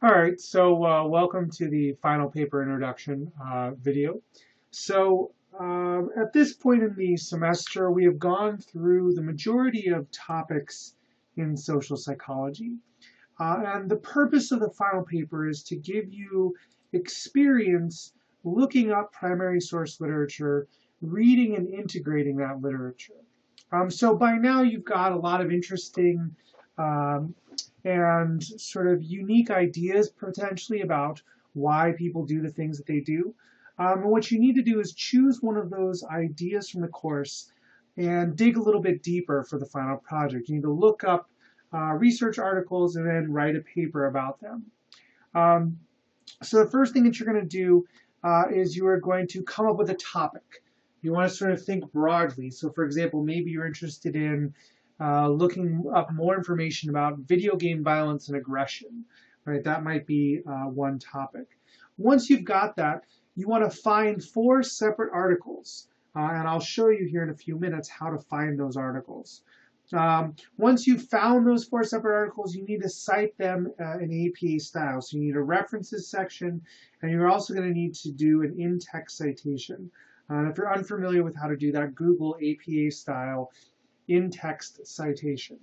All right, so welcome to the final paper introduction video. At this point in the semester, we have gone through the majority of topics in social psychology. And the purpose of the final paper is to give you experience looking up primary source literature, reading and integrating that literature. So by now you've got a lot of interesting um, and sort of unique ideas potentially about why people do the things that they do. And what you need to do is choose one of those ideas from the course and dig a little bit deeper for the final project. You need to look up research articles and then write a paper about them. Um, so the first thing that you're going to do is you are going to come up with a topic. You want to sort of think broadly. So for example, maybe you're interested in looking up more information about video game violence and aggression, right? That might be one topic. Once you've got that, you want to find 4 separate articles. And I'll show you here in a few minutes how to find those articles. Once you've found those 4 separate articles, you need to cite them in APA style. So you need a references section, and you're also going to need to do an in-text citation. If you're unfamiliar with how to do that, Google APA style in-text citation.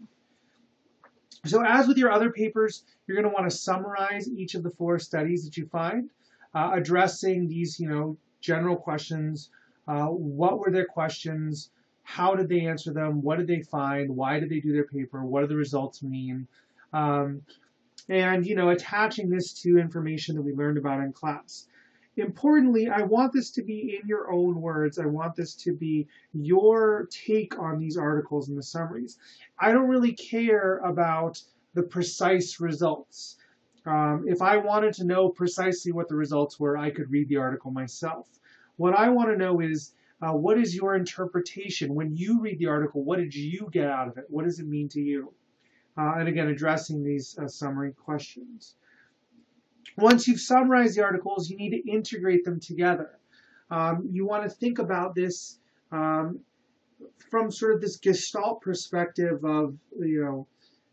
So as with your other papers, you're going to want to summarize each of the 4 studies that you find, addressing these, general questions. What were their questions? How did they answer them? What did they find? Why did they do their paper? What do the results mean? And attaching this to information that we learned about in class. Importantly, I want this to be in your own words. I want this to be your take on these articles and the summaries. I don't really care about the precise results. If I wanted to know precisely what the results were, I could read the article myself. What I want to know is what is your interpretation? When you read the article, what did you get out of it? What does it mean to you? And again, addressing these summary questions. Once you've summarized the articles, you need to integrate them together. You want to think about this from sort of this Gestalt perspective of,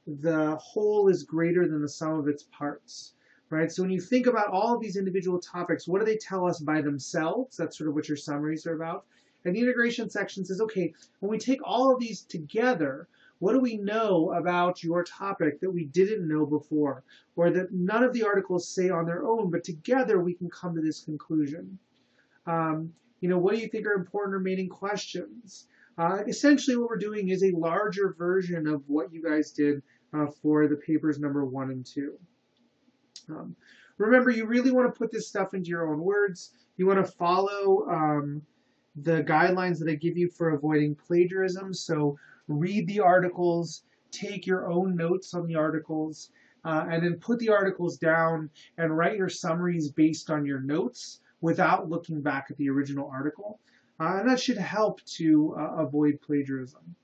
the whole is greater than the sum of its parts, right? So when you think about all of these individual topics, what do they tell us by themselves? That's sort of what your summaries are about. And the integration section says, okay, when we take all of these together, what do we know about your topic that we didn't know before, or that none of the articles say on their own, but together we can come to this conclusion? What do you think are important remaining questions? Essentially, what we're doing is a larger version of what you guys did for the papers number 1 and 2. Remember, you really want to put this stuff into your own words. You want to follow the guidelines that I give you for avoiding plagiarism. So read the articles, take your own notes on the articles, and then put the articles down and write your summaries based on your notes without looking back at the original article. And that should help to avoid plagiarism.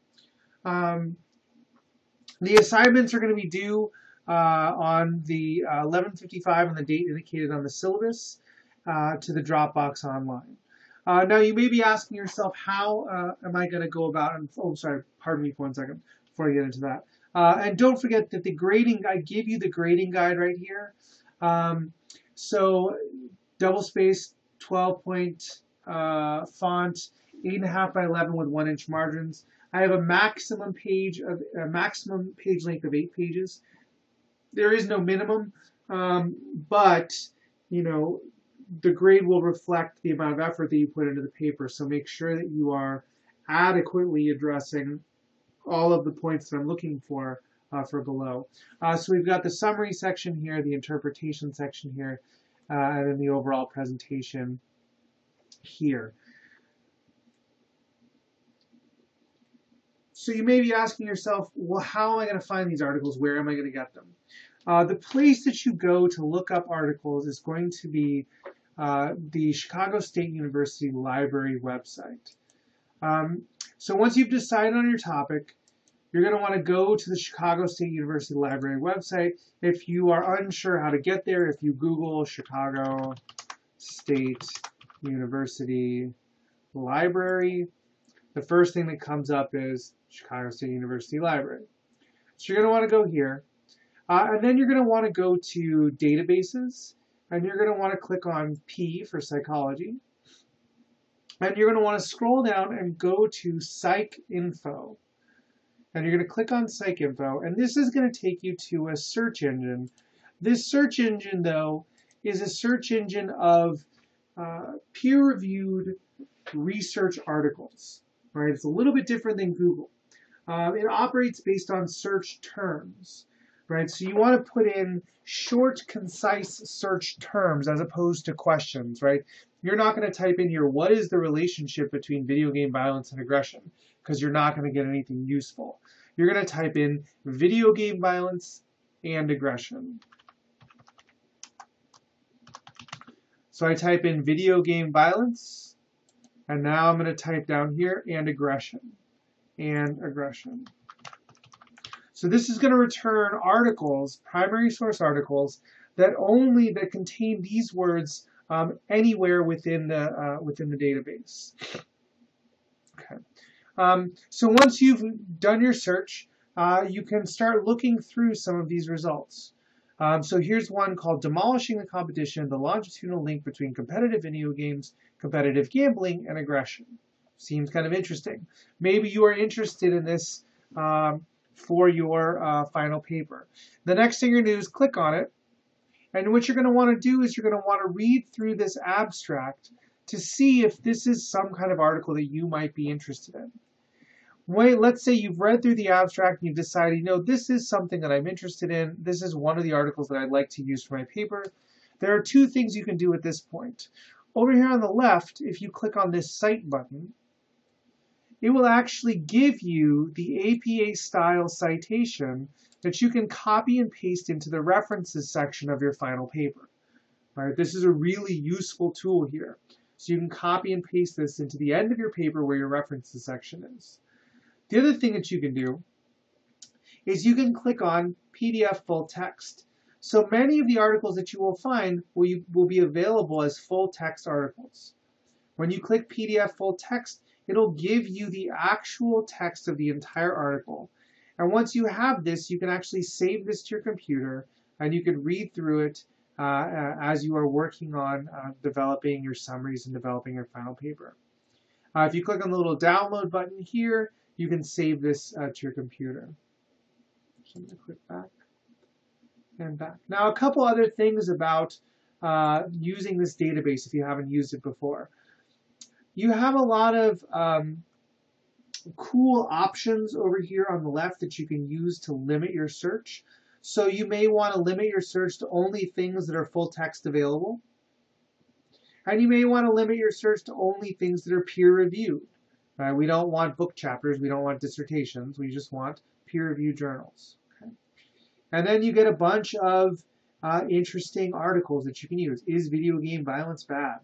The assignments are going to be due on the 11:55 on the date indicated on the syllabus to the Dropbox online. Now you may be asking yourself, how am I going to go about, and sorry, pardon me for 1 second before I get into that. And don't forget that the grading, I give you the grading guide right here. So double spaced 12-point font, 8.5 by 11 with 1-inch margins. I have a maximum page length of 8 pages. There is no minimum, but the grade will reflect the amount of effort that you put into the paper. So make sure that you are adequately addressing all of the points that I'm looking for below. So we've got the summary section here, the interpretation section here, and then the overall presentation here. So you may be asking yourself, well, how am I going to find these articles? Where am I going to get them? The place that you go to look up articles is going to be the Chicago State University Library website. So once you've decided on your topic, you're going to want to go to the Chicago State University Library website. If you are unsure how to get there, if you Google Chicago State University Library, the first thing that comes up is Chicago State University Library. So you're going to want to go here. And then you're going to want to go to databases, and you're going to want to click on P for psychology. And you're going to want to scroll down and go to PsycInfo. And you're going to click on PsycInfo, and this is going to take you to a search engine. This search engine, though, is a search engine of peer-reviewed research articles. Right? It's a little bit different than Google. It operates based on search terms. Right? So you want to put in short, concise search terms as opposed to questions. Right? You're not going to type in here, what is the relationship between video game violence and aggression? Because you're not going to get anything useful. You're going to type in video game violence and aggression. So I type in video game violence, and now I'm going to type down here and aggression. And aggression. So this is going to return articles, primary source articles, that contain these words anywhere within the database. Okay. So once you've done your search, you can start looking through some of these results. So here's one called Demolishing the Competition, the longitudinal link between competitive video games, competitive gambling, and aggression. Seems kind of interesting. Maybe you are interested in this for your final paper. The next thing you're going to do is click on it. And what you're going to want to do is you're going to want to read through this abstract to see if this is some kind of article that you might be interested in. Let's say you've read through the abstract and you've decided, this is something that I'm interested in. This is one of the articles that I'd like to use for my paper. There are two things you can do at this point. Over here on the left, if you click on this Cite button, it will actually give you the APA-style citation that you can copy and paste into the references section of your final paper. All right, this is a really useful tool here. So you can copy and paste this into the end of your paper where your references section is. The other thing that you can do is you can click on PDF full text. So many of the articles that you will find will be available as full text articles. When you click PDF full text, it'll give you the actual text of the entire article. And once you have this, you can actually save this to your computer, and you can read through it as you are working on developing your summaries and developing your final paper. If you click on the little download button here, you can save this to your computer. So I'm going to click back and back. Now, a couple other things about using this database if you haven't used it before. You have a lot of cool options over here on the left that you can use to limit your search. So you may want to limit your search to only things that are full text available. And you may want to limit your search to only things that are peer-reviewed. We don't want book chapters, we don't want dissertations, we just want peer-reviewed journals. Okay? And then you get a bunch of interesting articles that you can use. Is video game violence bad?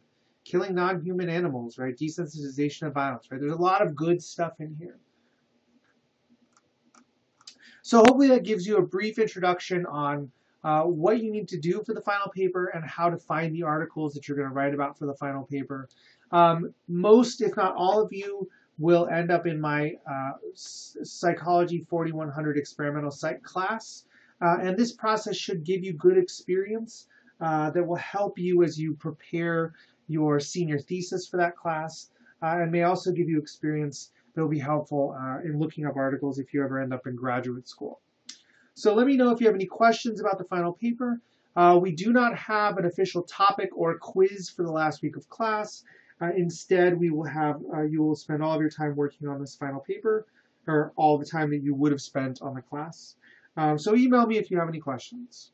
Killing non-human animals, right? Desensitization of violence, right? There's a lot of good stuff in here. So hopefully that gives you a brief introduction on what you need to do for the final paper and how to find the articles that you're going to write about for the final paper. Most, if not all of you, will end up in my Psychology 4100 Experimental Psych class. And this process should give you good experience that will help you as you prepare your senior thesis for that class, and may also give you experience that will be helpful in looking up articles if you ever end up in graduate school. So let me know if you have any questions about the final paper. We do not have an official topic or quiz for the last week of class. Instead, we will have you will spend all of your time working on this final paper, or all the time that you would have spent on the class. So email me if you have any questions.